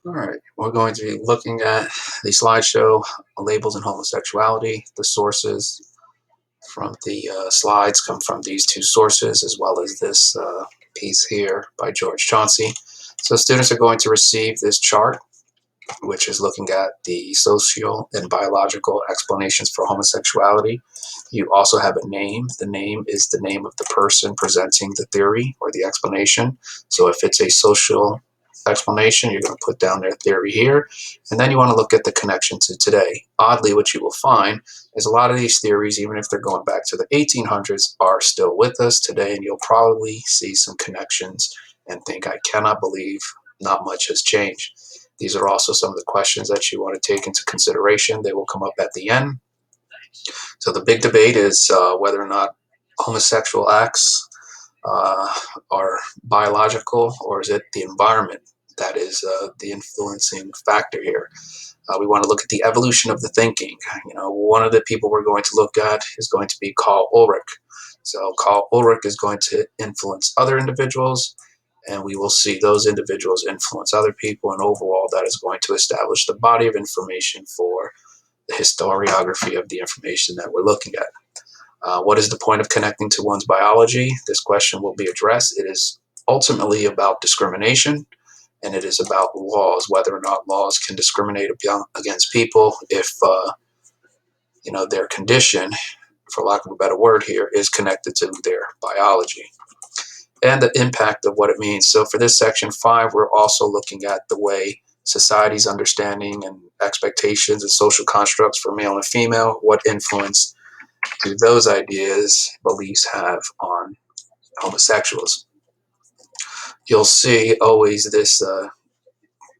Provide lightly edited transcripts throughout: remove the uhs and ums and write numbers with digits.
All right, we're going to be looking at the slideshow labels and homosexuality. The sources from the slides come from these two sources, as well as this piece here by George Chauncey. So students are going to receive this chart, which is looking at the social and biological explanations for homosexuality. You also have a name. The name is the name of the person presenting the theory or the explanation. So if it's a social explanation, you're going to put down their theory here. And then you want to look at the connection to today. Oddly, what you will find is a lot of these theories, even if they're going back to the 1800s, are still with us today. And you'll probably see some connections and think, I cannot believe not much has changed. These are also some of the questions that you want to take into consideration. They will come up at the end. So the big debate is whether or not homosexual acts uh, are biological, or is it the environment that is the influencing factor here. We want to look at the evolution of the thinking. One of the people we're going to look at is going to be Karl Ulrich. So Karl Ulrich is going to influence other individuals, and we will see those individuals influence other people, and overall that is going to establish the body of information for the historiography of the information that we're looking at. What is the point of connecting to one's biology? This question will be addressed. It is ultimately about discrimination, and it is about laws, whether or not laws can discriminate against people if their condition, for lack of a better word here, is connected to their biology, and the impact of what it means. So for this section 5, we're also looking at the way society's understanding and expectations and social constructs for male and female, what influence do those ideas, beliefs have on homosexuals. You'll see always this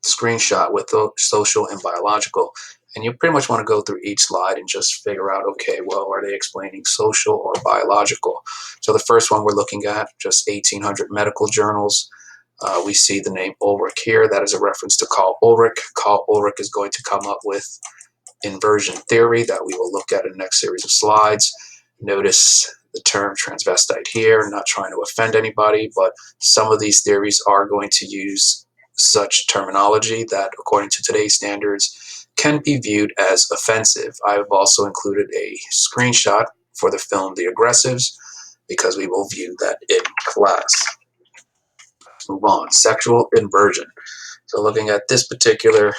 screenshot with the social and biological, and you pretty much want to go through each slide and just figure out, okay, well, are they explaining social or biological? So the first one we're looking at, just 1800 medical journals. We see the name Ulrich here. That is a reference to Karl Ulrich. Karl Ulrich is going to come up with inversion theory that we will look at in the next series of slides. Notice the term transvestite here. Not trying to offend anybody, but some of these theories are going to use such terminology that, according to today's standards, can be viewed as offensive. I have also included a screenshot for the film The Aggressives, because we will view that in class. Let's move on. Sexual inversion. So looking at this particular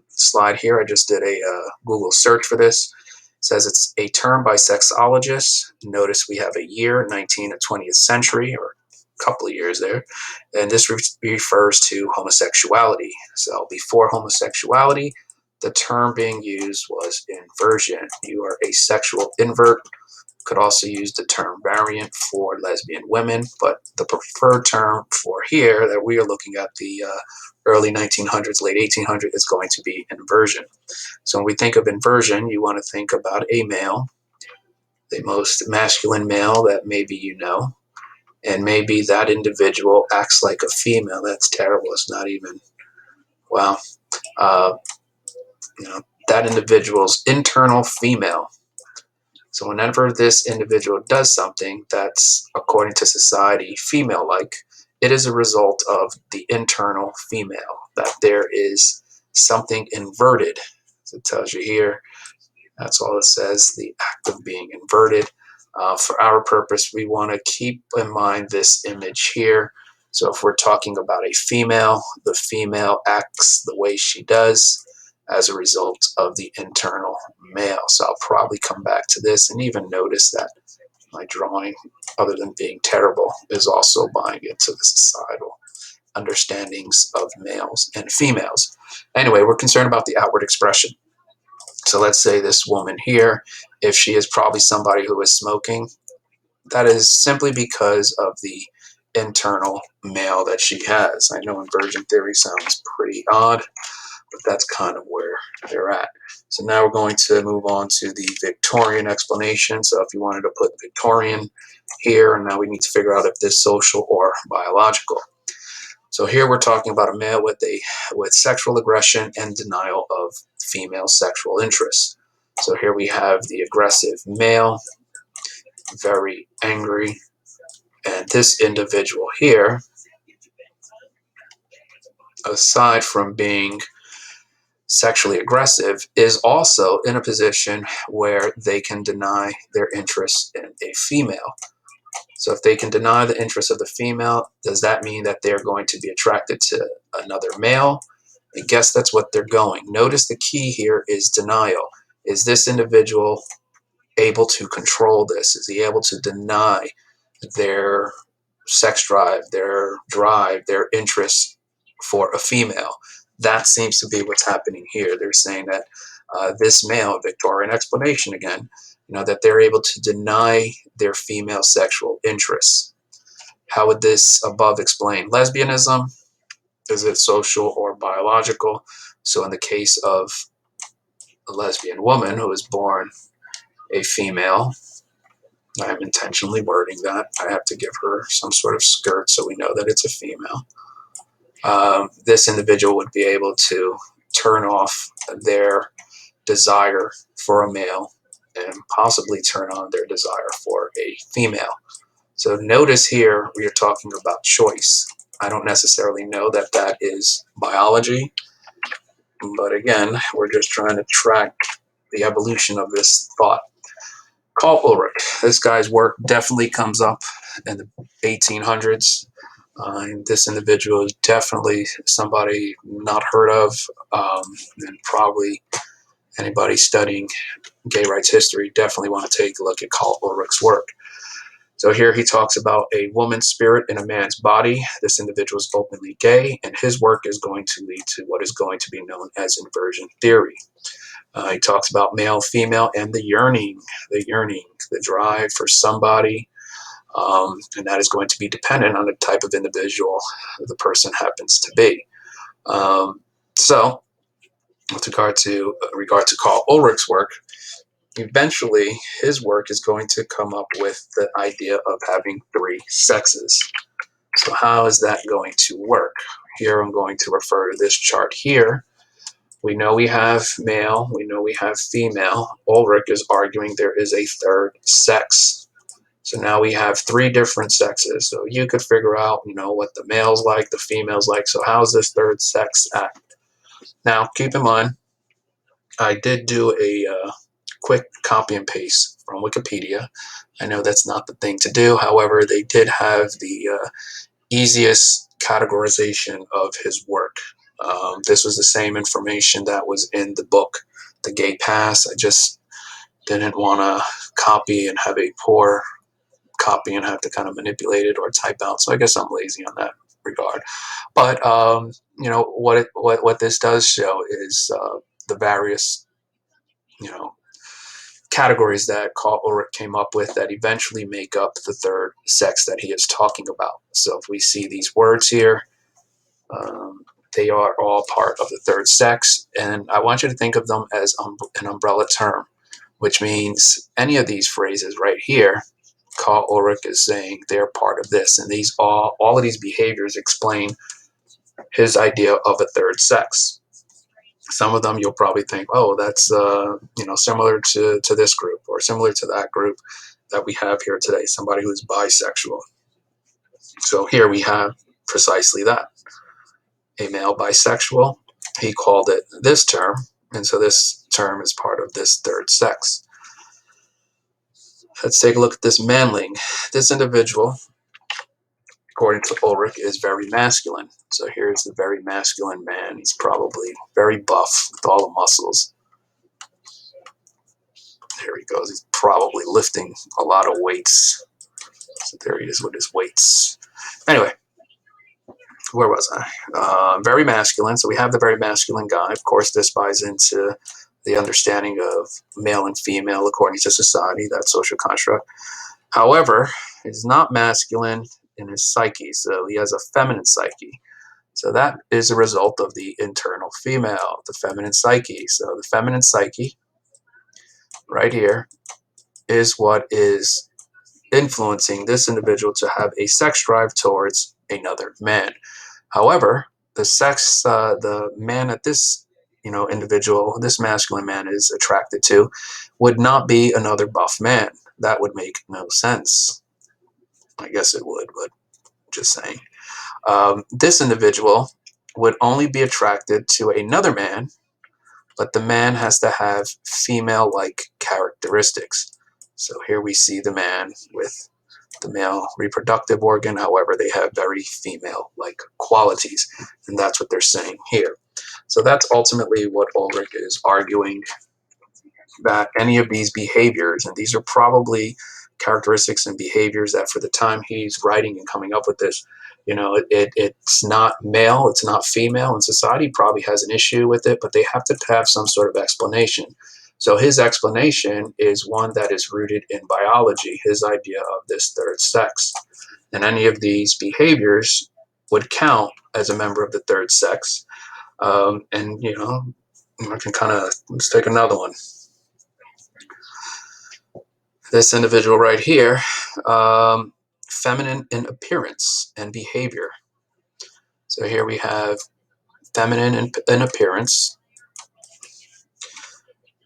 slide here, I just did a Google search for this. It says it's a term by sexologists. Notice we have a year, 19th or 20th century, or a couple of years there. And this refers to homosexuality. So before homosexuality, the term being used was inversion. You are a sexual invert. Could also use the term variant for lesbian women, but the preferred term for here that we are looking at, the early 1900s, late 1800s, is going to be inversion. So when we think of inversion, you want to think about a male, the most masculine male that maybe you know, and maybe that individual acts like a female. That's terrible. It's not even, well, uh, that individual's internal female. So whenever this individual does something that's, according to society, female-like, it is a result of the internal female, that there is something inverted. So it tells you here, that's all it says, the act of being inverted. For our purpose, we want to keep in mind this image here. So if we're talking about a female, the female acts the way she does as a result of the internal male. So I'll probably come back to this and even notice that my drawing, other than being terrible, is also buying into the societal understandings of males and females. Anyway, we're concerned about the outward expression. So let's say this woman here, if she is probably somebody who is smoking, that is simply because of the internal male that she has. I know inversion theory sounds pretty odd, but that's kind of where they're at. So now we're going to move on to the Victorian explanation. So if you wanted to put Victorian here, and now we need to figure out if this is social or biological. So here we're talking about a male with sexual aggression and denial of female sexual interest. So here we have the aggressive male, very angry, and this individual here, aside from being sexually aggressive, is also in a position where they can deny their interest in a female. So if they can deny the interest of the female, does that mean that they're going to be attracted to another male? I guess that's what they're going. Notice the key here is denial. Is this individual able to control this? Is he able to deny their sex drive, their interest for a female? That seems to be what's happening here. They're saying that this male, Victorian explanation again, that they're able to deny their female sexual interests. How would this above explain lesbianism? Is it social or biological? So in the case of a lesbian woman who is born a female, I'm intentionally wording that. I have to give her some sort of skirt so we know that it's a female. This individual would be able to turn off their desire for a male and possibly turn on their desire for a female. So notice here we are talking about choice. I don't necessarily know that that is biology, but again, we're just trying to track the evolution of this thought. Karl Ulrich, this guy's work definitely comes up in the 1800s. And this individual is definitely somebody not heard of, and probably anybody studying gay rights history definitely want to take a look at Karl Ulrich's work. So here he talks about a woman's spirit in a man's body. This individual is openly gay, and his work is going to lead to what is going to be known as inversion theory. He talks about male, female, and the yearning, the drive for somebody, and that is going to be dependent on the type of individual the person happens to be. So, with regard to Karl Ulrich's work, eventually his work is going to come up with the idea of having three sexes. So how is that going to work? Here I'm going to refer to this chart here. We know we have male, we know we have female. Ulrich is arguing there is a third sex. So now we have three different sexes. So you could figure out, what the male's like, the female's like. So how's this third sex act? Now, keep in mind, I did do a quick copy and paste from Wikipedia. I know that's not the thing to do. However, they did have the easiest categorization of his work. This was the same information that was in the book, The Gay Pass. I just didn't want to copy and have a poor copy and have to kind of manipulate it or type out. So I guess I'm lazy on that regard. But what this does show is the various categories that Karl Ulrich came up with that eventually make up the third sex that he is talking about. So if we see these words here, they are all part of the third sex, and I want you to think of them as an umbrella term, which means any of these phrases right here, Karl Ulrich is saying they're part of this, and these all of these behaviors explain his idea of a third sex. Some of them you'll probably think, oh, that's similar to this group or similar to that group that we have here today, somebody who's bisexual. So here we have precisely that. A male bisexual, he called it this term, and so this term is part of this third sex. Let's take a look at this manling. This individual, according to Ulrich, is very masculine. So here's the very masculine man. He's probably very buff with all the muscles. There he goes. He's probably lifting a lot of weights. So there he is with his weights. Anyway, where was I? Very masculine. So we have the very masculine guy. Of course, this buys into the understanding of male and female according to society, that social construct. However, he's not masculine in his psyche. So he has a feminine psyche. So that is a result of the internal female, the feminine psyche. So the feminine psyche right here is what is influencing this individual to have a sex drive towards another man. However, the man that this individual, this masculine man is attracted to, would not be another buff man. That would make no sense. I guess it would, but just saying. This individual would only be attracted to another man, but the man has to have female-like characteristics. So here we see the man with the male reproductive organ. However, they have very female-like qualities, and that's what they're saying here. So that's ultimately what Ulrich is arguing, that any of these behaviors, and these are probably characteristics and behaviors that for the time he's writing and coming up with this, it's not male, it's not female, and society probably has an issue with it, but they have to have some sort of explanation. So his explanation is one that is rooted in biology, his idea of this third sex. And any of these behaviors would count as a member of the third sex. And, I can let's take another one. This individual right here, feminine in appearance and behavior. So here we have feminine in appearance.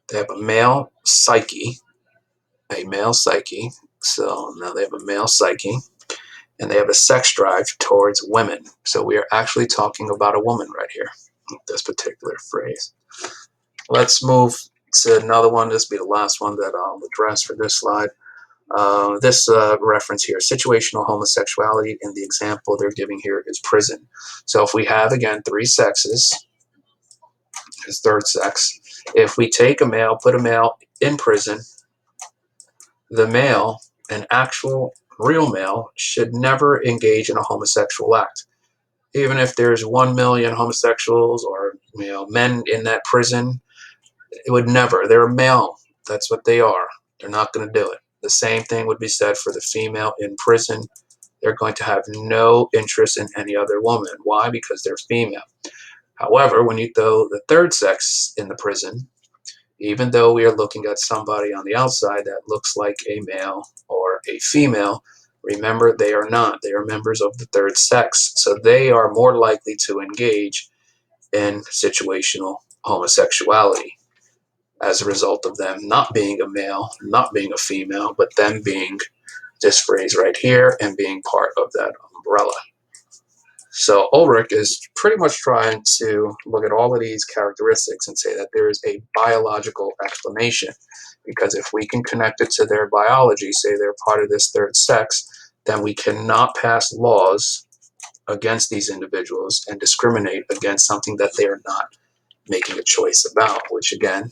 They have a male psyche. So now they have a male psyche, and they have a sex drive towards women. So we are actually talking about a woman right here, this particular phrase. Let's move to another one. This will be the last one that I'll address for this slide. This reference here, situational homosexuality, and the example they're giving here is prison. So if we have, again, three sexes, his third sex, if we take a male, put a male in prison, the male, an actual real male, should never engage in a homosexual act. Even if there's 1 million homosexuals or men in that prison, it would never. They're a male. That's what they are. They're not going to do it. The same thing would be said for the female in prison. They're going to have no interest in any other woman. Why? Because they're female. However, when you throw the third sex in the prison, even though we are looking at somebody on the outside that looks like a male or a female, remember they are not. They are members of the third sex. So they are more likely to engage in situational homosexuality as a result of them not being a male, not being a female, but them being this phrase right here and being part of that umbrella. So Ulrich is pretty much trying to look at all of these characteristics and say that there is a biological explanation, because if we can connect it to their biology, say they're part of this third sex, then we cannot pass laws against these individuals and discriminate against something that they are not making a choice about, which again,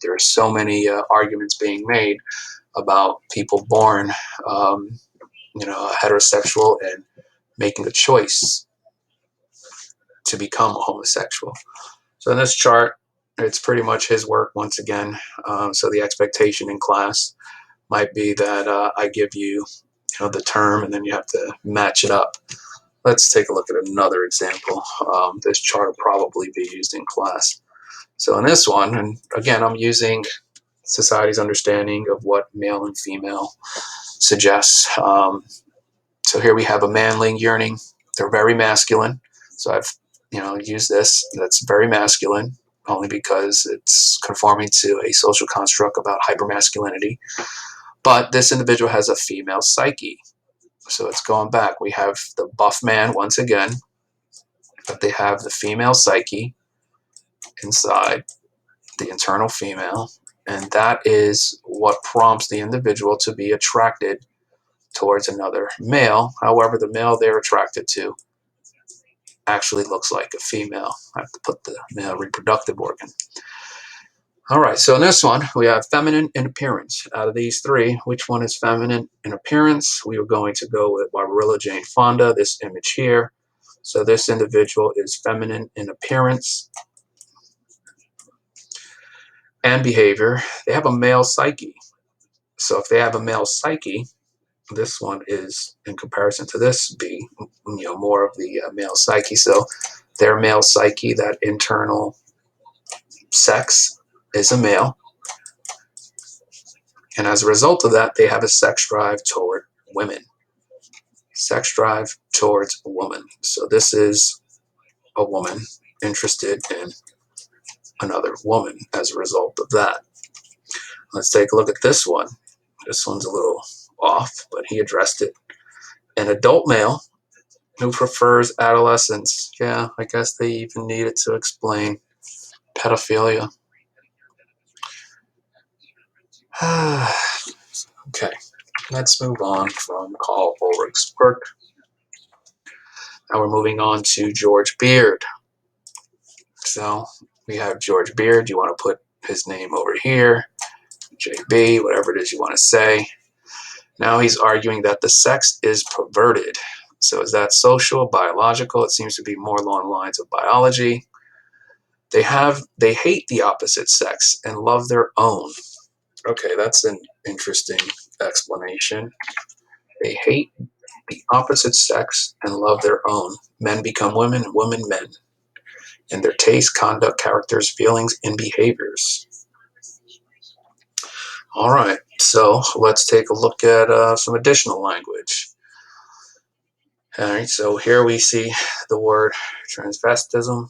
there are so many arguments being made about people born heterosexual and making a choice to become a homosexual. So in this chart, it's pretty much his work once again. So the expectation in class might be that I give you, the term, and then you have to match it up. Let's take a look at another example. This chart will probably be used in class. So in this one, and again, I'm using society's understanding of what male and female suggests. So here we have a manling yearning. They're very masculine. So I've used this. That's very masculine, only because it's conforming to a social construct about hypermasculinity. But this individual has a female psyche. So it's going back. We have the buff man once again, but they have the female psyche inside the internal female, and that is what prompts the individual to be attracted towards another male. However, the male they're attracted to actually looks like a female. I have to put the male reproductive organ. All right, so in this one, we have feminine in appearance. Out of these three, which one is feminine in appearance? We are going to go with Barbarella Jane Fonda, this image here. So this individual is feminine in appearance and behavior. They have a male psyche. So if they have a male psyche, this one is, in comparison to this, be more of the male psyche. So their male psyche, that internal sex, is a male, and as a result of that, they have a sex drive toward women. Sex drive towards a woman. So this is a woman interested in another woman as a result of that. Let's take a look at this one. This one's a little off, but he addressed it. An adult male Who prefers adolescence? Yeah, I guess they even needed to explain pedophilia. Okay, let's move on from Karl Ulrich's work. Now we're moving on to George Beard. So we have George Beard. You want to put his name over here, JB, whatever it is you want to say. Now he's arguing that the sex is perverted. So is that social, biological? It seems to be more along the lines of biology. They hate the opposite sex and love their own. Okay, that's an interesting explanation. They hate the opposite sex and love their own. Men become women and women men in their taste, conduct, characters, feelings, and behaviors. All right, so let's take a look at some additional language. All right, so here we see the word transvestism.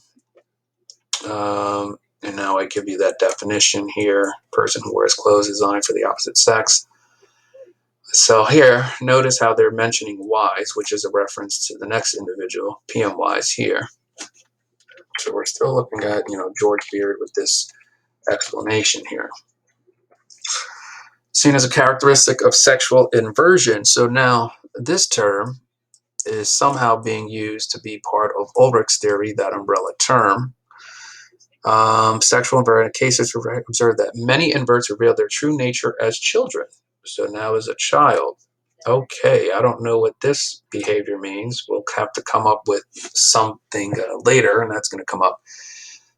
And now I give you that definition here. Person who wears clothes designed for the opposite sex. So here, notice how they're mentioning Wise, which is a reference to the next individual, PM Wise here. So we're still looking at, George Beard with this explanation here. Seen as a characteristic of sexual inversion. So now this term is somehow being used to be part of Ulrich's theory, that umbrella term. Sexual inversion cases observed that many inverts reveal their true nature as children. So now as a child. Okay, I don't know what this behavior means. We'll have to come up with something later, and that's going to come up.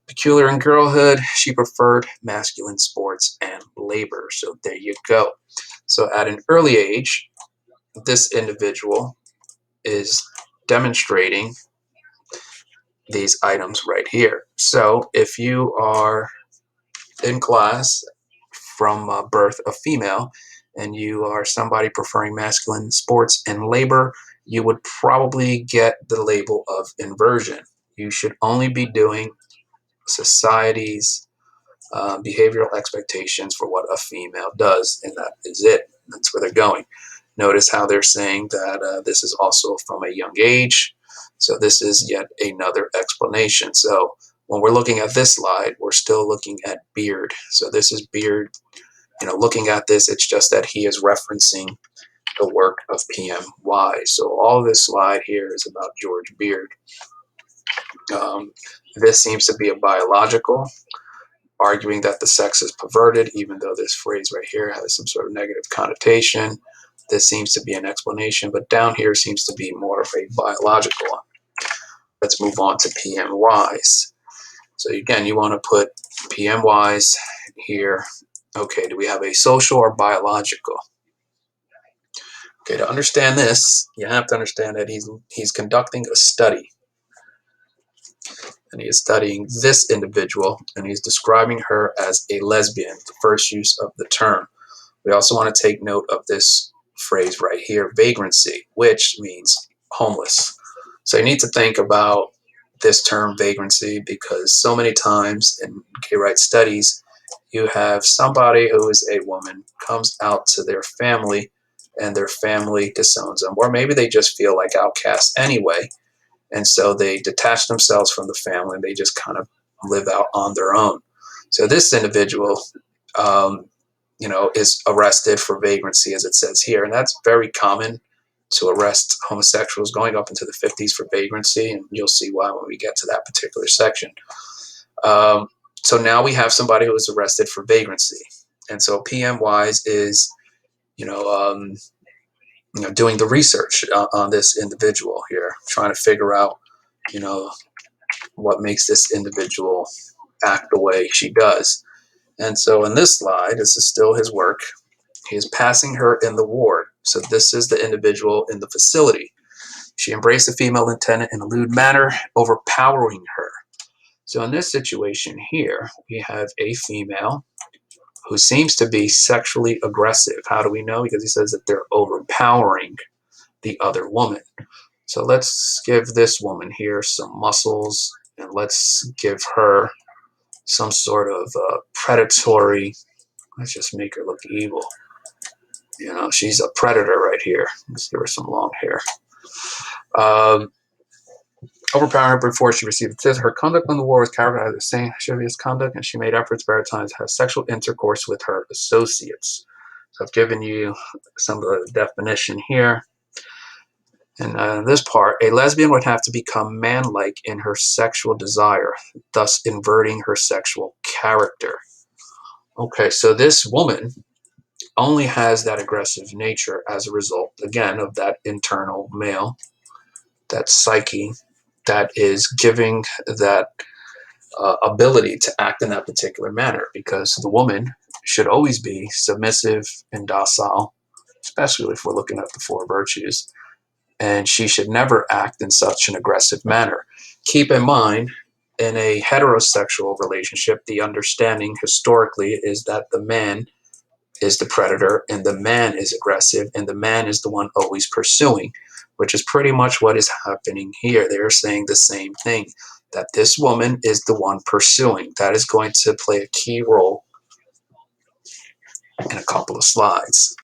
Peculiar in girlhood, she preferred masculine sports and labor. So there you go. So at an early age, this individual is demonstrating these items right here. So if you are in class from birth a female and you are somebody preferring masculine sports and labor, you would probably get the label of inversion. You should only be doing society's behavioral expectations for what a female does, and that is it. That's where they're going. Notice how they're saying that this is also from a young age. So this is yet another explanation. So when we're looking at this slide, we're still looking at Beard. So this is Beard. Looking at this, it's just that he is referencing the work of PM Wise. So all this slide here is about George Beard. This seems to be a biological, arguing that the sex is perverted, even though this phrase right here has some sort of negative connotation. This seems to be an explanation, but down here seems to be more of a biological one. Let's move on to PM Wise. So again, you want to put PM Wise here. Okay, do we have a social or biological? Okay, to understand this, you have to understand that he's conducting a study. And he is studying this individual, and he's describing her as a lesbian, the first use of the term. We also want to take note of this phrase right here, vagrancy, which means homeless. So you need to think about this term vagrancy, because so many times in gay rights studies, you have somebody who is a woman comes out to their family and their family disowns them, or maybe they just feel like outcasts anyway. And so they detach themselves from the family and they just kind of live out on their own. So this individual, is arrested for vagrancy, as it says here. And that's very common to arrest homosexuals going up into the 50s for vagrancy. And you'll see why when we get to that particular section. So now we have somebody who was arrested for vagrancy. And so PM Wise is, doing the research on this individual here, trying to figure out, what makes this individual act the way she does. And so in this slide, this is still his work. He is passing her in the ward. So this is the individual in the facility. She embraced the female lieutenant in a lewd manner, overpowering her. So in this situation here, we have a female who seems to be sexually aggressive. How do we know? Because he says that they're overpowering the other woman. So let's give this woman here some muscles, and let's give her some sort of predatory. Let's just make her look evil. She's a predator right here. Let's give her some long hair. overpowering her before she received it. Says her conduct on the war was characterized as saying chivalrous conduct, and she made efforts various times to have sexual intercourse with her associates. So I've given you some of the definition here. And this part, a lesbian would have to become manlike in her sexual desire, thus inverting her sexual character. Okay, so this woman only has that aggressive nature as a result, again, of that internal male, that psyche that is giving that ability to act in that particular manner, because the woman should always be submissive and docile, especially if we're looking at the four virtues, and she should never act in such an aggressive manner. Keep in mind, in a heterosexual relationship, the understanding historically is that the man is the predator and the man is aggressive and the man is the one always pursuing, which is pretty much what is happening here. They're saying the same thing, that this woman is the one pursuing. That is going to play a key role in a couple of slides.